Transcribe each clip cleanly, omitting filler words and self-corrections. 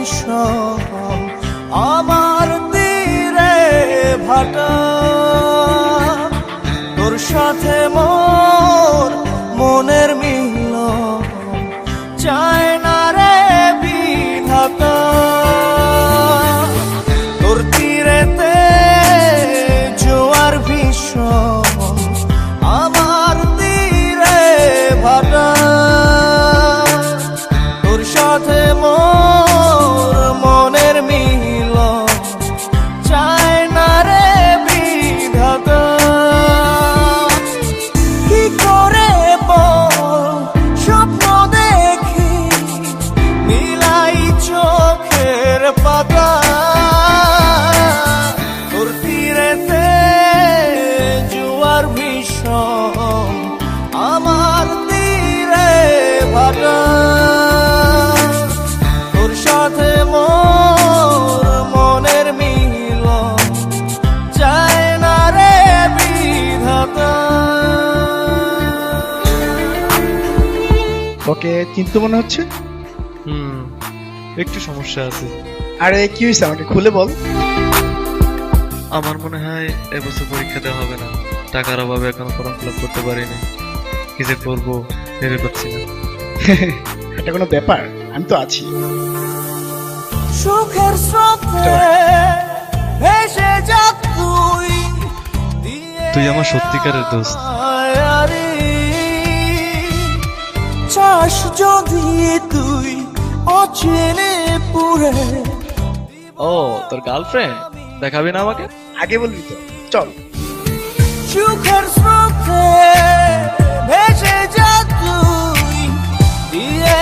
ভীষণ আমার তীরে ভাটা, তোর সাথে মোর মনের মিল চায় না রে বিধাতা। তোর তীরেতে জোয়ার ভীষণ আমার তীরে ভাটা, তোর সাথে মোর মনের মিল চায় না রে বিধাতা। কি করে বল স্বপ্ন দেখি মিলাই চোখের পাতা, তোর তীরেতে জোয়ার ভীষণ আমার তীরে ভাটা, তোর সাথে মোর মনের মিল চায় না রে বিধাতা। ওকে চিন্তা মনে হচ্ছে। একটু সমস্যা আছে। আরে কি হয়েছে আমাকে খুলে বল। আমার মনে হয় এবছর পরীক্ষা দেওয়া হবে না, টাকার অভাবে এখনো ফর্ম ফিল আপ করতে পারিনি। কি যে করবো ভেবে পাচ্ছি না। এটা কোনো ব্যাপার, আমি তো আছি। সুখের স্রোতে ভেসে যা তুই, তুই আমার সত্যিকারের দোস্ত। আরে চাস যদি তুই অচেনে পুরে। ও তোর গার্লফ্রেন্ড, দেখাবি না আমাকে? আগে বলবি তো, চল। সুখের স্রোতে ভেসে যা তুই, দিয়ে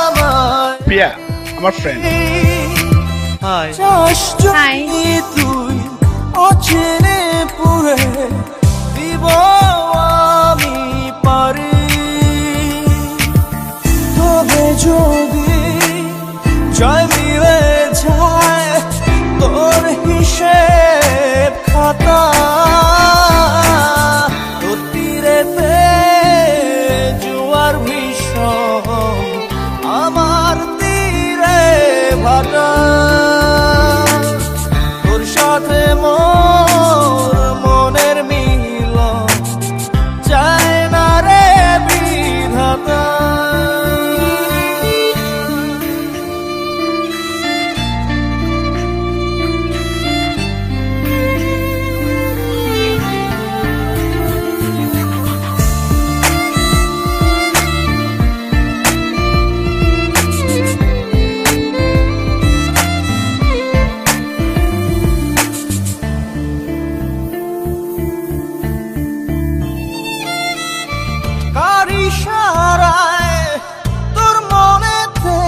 আমায় প্রিয়া আমার ফ্রেন্ড। হাই। চাস যদি তুই অচেনে পুরে, দিব আমি পারি। তবে যদি জয় মিলে যায় তোর হিসেব খাতা, তোর তীরেতে জোয়ার ভীষণ আমার তীরে ভাটা, তোর সাথে মোর মনের মিল চায় না রে বিধাতা। কার ইশারায় তোর মনেতে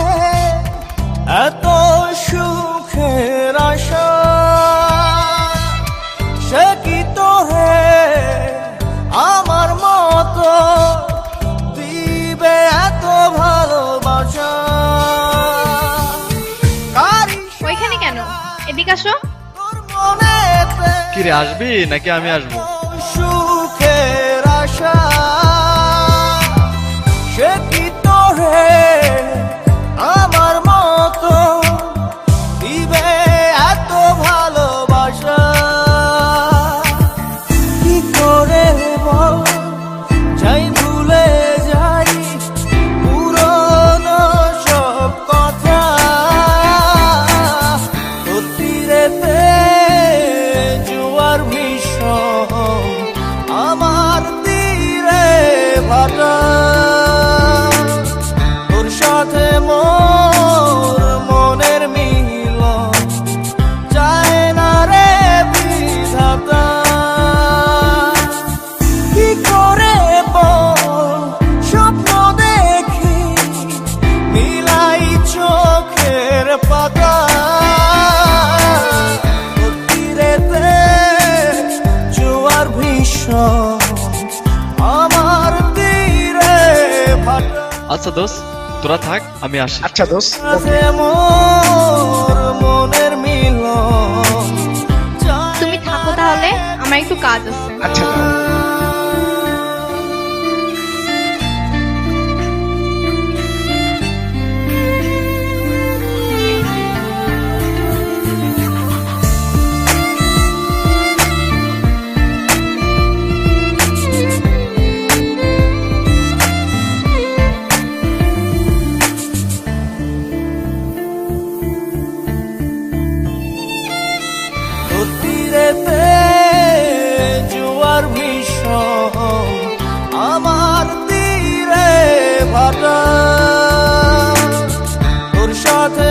এত সুখের আশা, সে কি তোরে আমার মতো দিবে এত ভালোবাসা? কার ওইখানে কেন? এদিকে আসো। তোর মনেতে কি রে, আসবি নাকি আমি আসবো? সুখের আশা, সে কি তোরে আমার মতো দিবে এত ভালোবাসা? কি করে বল যাই ভুলে যাই পুরনো সব কথা, তোর তীরেতে জোয়ার ভীষণ আমার তীরে ভাটা, তোর সাথে মোর মনের মিল চায় না রে বিধাতা। কি করে বল স্বপ্ন দেখি মিলাই চোখের পাতা, তোর তীরেতে জোয়ার ভীষণ আমার তীরে ভাটা। আচ্ছা দোস্ত, তোরা থাক, আমি আসি। আচ্ছা দোস্ত। সাথে মোর মনের মিলন তুমি থাকো তাহলে, আমার একটু কাজ আছে। আচ্ছা যাও। কাটা তোর সাথে